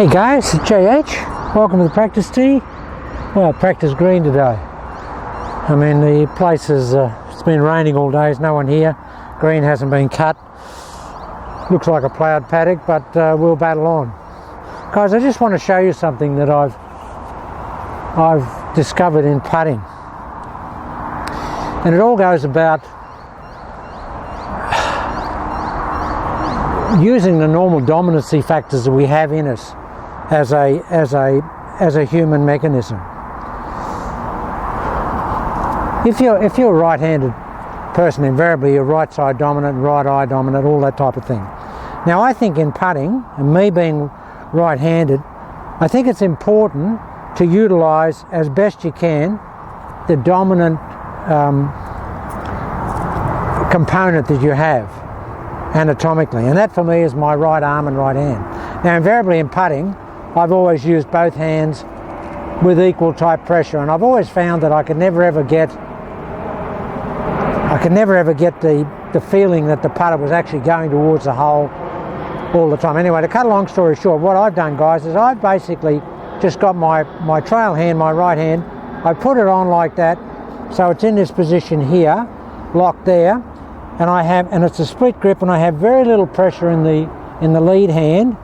Hey guys, it's JH. Welcome to the practice tee. Well, practice green today. I mean, the place is, it's been raining all day, there's no one here. Green hasn't been cut. Looks like a ploughed paddock, but we'll battle on. Guys, I just want to show you something that I've discovered in putting. And it all goes about using the normal dominancy factors that we have in us as a human mechanism. If you're a right-handed person, invariably you're right side dominant, right eye dominant, all that type of thing. Now I think in putting, and me being right-handed, I think it's important to utilize as best you can the dominant component that you have anatomically, and that for me is my right arm and right hand. Now invariably in putting, I've always used both hands with equal type pressure, and I've always found that I could never ever get the feeling that the putter was actually going towards the hole all the time. Anyway, to cut a long story short, what I've done, guys, is I've basically just got my trail hand, my right hand, I put it on like that, so it's in this position here, locked there, and it's a split grip, and I have very little pressure in the lead hand,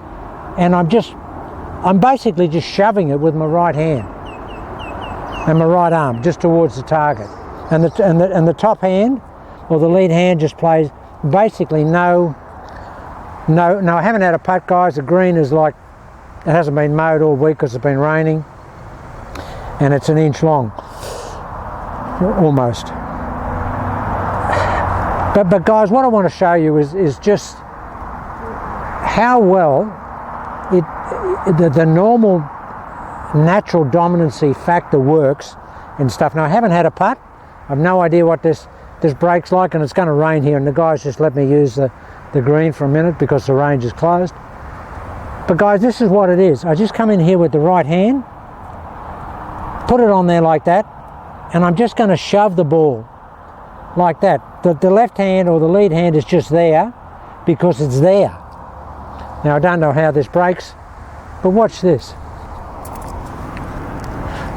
and I'm basically just shoving it with my right hand and my right arm just towards the target, and the top hand or the lead hand just plays basically no. I haven't had a putt, guys. The green is like, it hasn't been mowed all week because it's been raining, and it's an inch long almost. But guys, what I want to show you is just how well the normal natural dominancy factor works and stuff. Now I haven't had a putt. I've no idea what this break's like, and it's going to rain here, and the guys just let me use the green for a minute because the range is closed. But guys, this is what it is. I just come in here with the right hand, put it on there like that, and I'm just going to shove the ball like that. The left hand or the lead hand is just there because it's there. Now I don't know how this breaks, but watch this.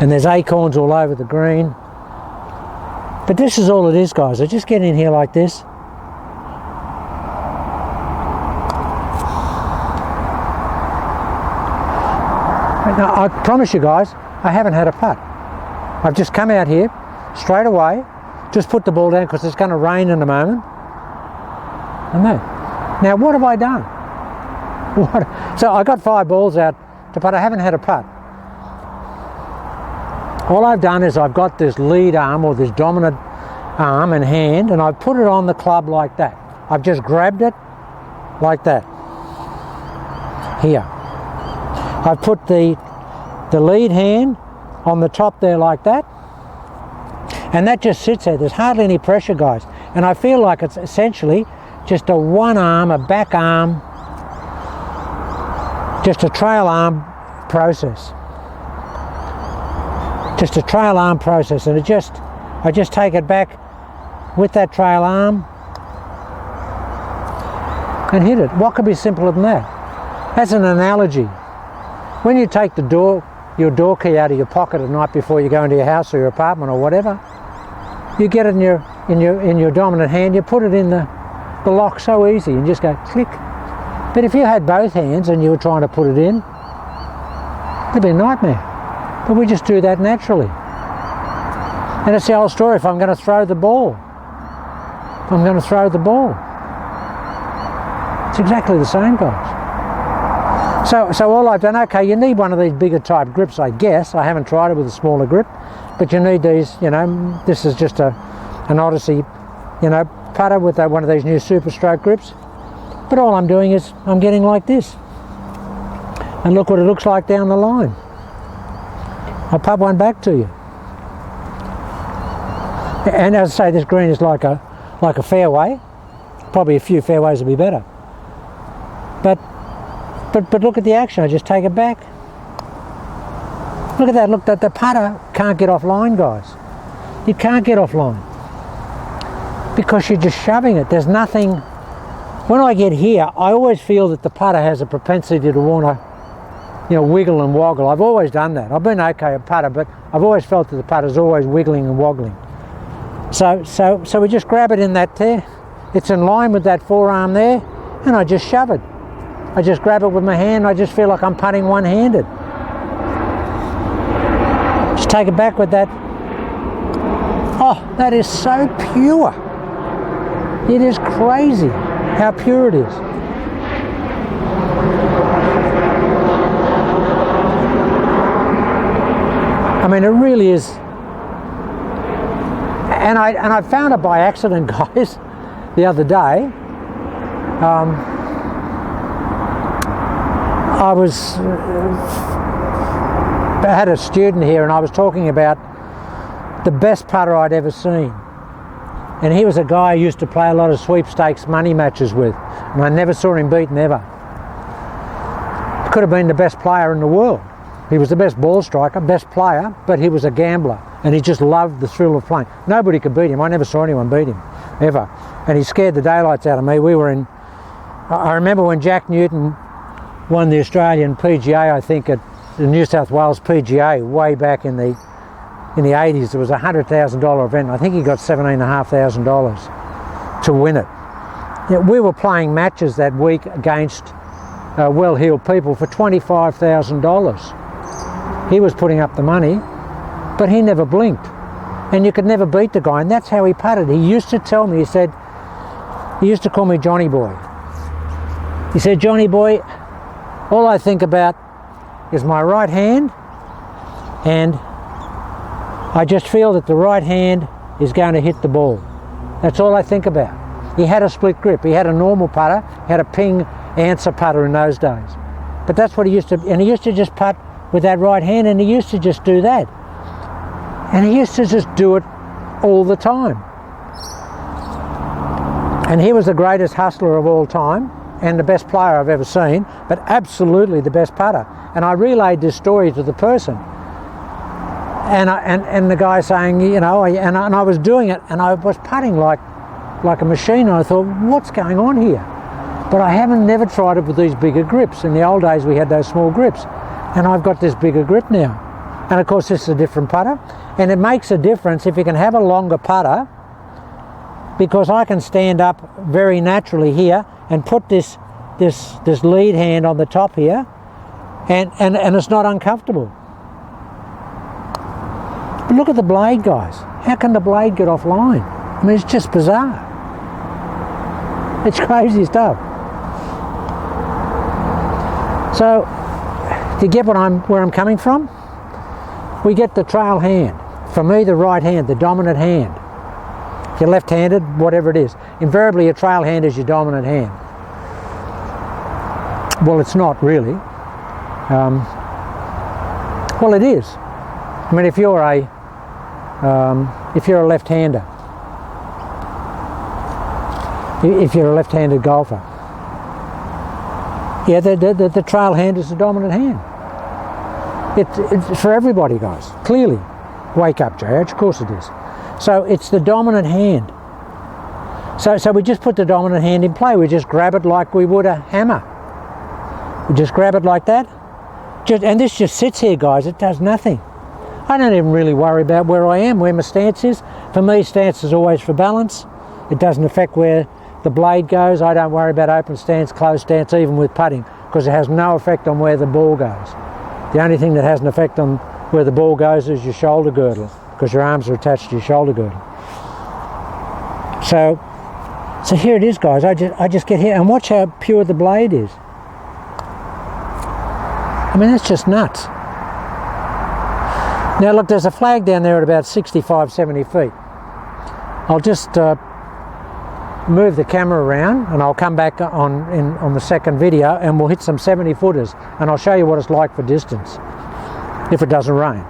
And there's acorns all over the green. But this is all it is, guys. I just get in here like this. Now, I promise you guys, I haven't had a putt. I've just come out here straight away, just put the ball down because it's going to rain in a moment. And that. Now what have I done? So I got 5 balls out to putt. I haven't had a putt. All I've done is I've got this lead arm or this dominant arm and hand, and I've put it on the club like that. I've just grabbed it like that. Here. I've put the lead hand on the top there like that, and that just sits there. There's hardly any pressure, guys, and I feel like it's essentially just a one arm, a back arm, just a trail arm process. Just a trail arm process, and I just take it back with that trail arm and hit it. What could be simpler than that? That's an analogy. When you take your door key out of your pocket at night before you go into your house or your apartment or whatever, you get it in your dominant hand, you put it in the lock so easy and just go click. But if you had both hands and you were trying to put it in, it'd be a nightmare. But we just do that naturally. And it's the old story, if I'm going to throw the ball, it's exactly the same, guys. So all I've done, okay, you need one of these bigger type grips, I guess. I haven't tried it with a smaller grip, but you need these, this is just an Odyssey, putter with one of these new Super Stroke grips. But all I'm doing is I'm getting like this. And look what it looks like down the line. I'll pop one back to you. And as I say, this green is like a fairway. Probably a few fairways would be better. But look at the action. I just take it back. Look at that. Look, the putter can't get offline, guys. You can't get offline because you're just shoving it. There's nothing. When I get here, I always feel that the putter has a propensity to want to you know, wiggle and woggle. I've always done that. I've been okay at putter, but I've always felt that the putter's always wiggling and woggling. So we just grab it in that there. It's in line with that forearm there, and I just shove it. I just grab it with my hand. I just feel like I'm putting one-handed. Just take it back with that. Oh, that is so pure. It is crazy how pure it is. I mean, it really is. And I found it by accident, guys, the other day. I had a student here, and I was talking about the best putter I'd ever seen. And he was a guy I used to play a lot of sweepstakes money matches with, and I never saw him beaten ever. Could have been the best player in the world. He was the best ball striker, best player, but he was a gambler, and he just loved the thrill of playing. Nobody could beat him. I never saw anyone beat him, ever. And he scared the daylights out of me. I remember when Jack Newton won the Australian PGA, I think at the New South Wales PGA, way back in the 80s. It was a $100,000 event. I think he got $17,500 to win it. Yeah, we were playing matches that week against well-heeled people for $25,000. He was putting up the money, but he never blinked. And you could never beat the guy, and that's how he putted. He used to tell me, he used to call me Johnny Boy. He said, Johnny Boy, all I think about is my right hand, and I just feel that the right hand is going to hit the ball. That's all I think about. He had a split grip. He had a normal putter. He had a ping answer putter in those days. But that's what he used to, and he used to just putt with that right hand, and he used to just do that. And he used to just do it all the time. And he was the greatest hustler of all time, and the best player I've ever seen, but absolutely the best putter. And I relayed this story to the person. And the guy saying, you know, and I was doing it, and I was putting like a machine, and I thought, what's going on here? But I never tried it with these bigger grips. In the old days, we had those small grips, and I've got this bigger grip now. And of course, this is a different putter, and it makes a difference if you can have a longer putter, because I can stand up very naturally here and put this lead hand on the top here, and it's not uncomfortable. But look at the blade, guys. How can the blade get offline? I mean, it's just bizarre. It's crazy stuff. So, to get where I'm coming from, we get the trail hand. For me, the right hand, the dominant hand. If you're left-handed, whatever it is. Invariably, your trail hand is your dominant hand. Well, it's not really. Well, it is. I mean, if you're a left-hander, if you're a left-handed golfer, yeah, the trail hand is the dominant hand. It's for everybody, guys. Clearly, wake up, JH. Of course it is. So it's the dominant hand. So we just put the dominant hand in play. We just grab it like we would a hammer. We just grab it like that. And this just sits here, guys. It does nothing. I don't even really worry about where I am, where my stance is. For me, stance is always for balance. It doesn't affect where the blade goes. I don't worry about open stance, closed stance, even with putting, because it has no effect on where the ball goes. The only thing that has an effect on where the ball goes is your shoulder girdle, because your arms are attached to your shoulder girdle. So here it is, guys. I just get here, and watch how pure the blade is. I mean, that's just nuts. Now look, there's a flag down there at about 65, 70 feet. I'll just move the camera around, and I'll come back on the second video, and we'll hit some 70 footers, and I'll show you what it's like for distance if it doesn't rain.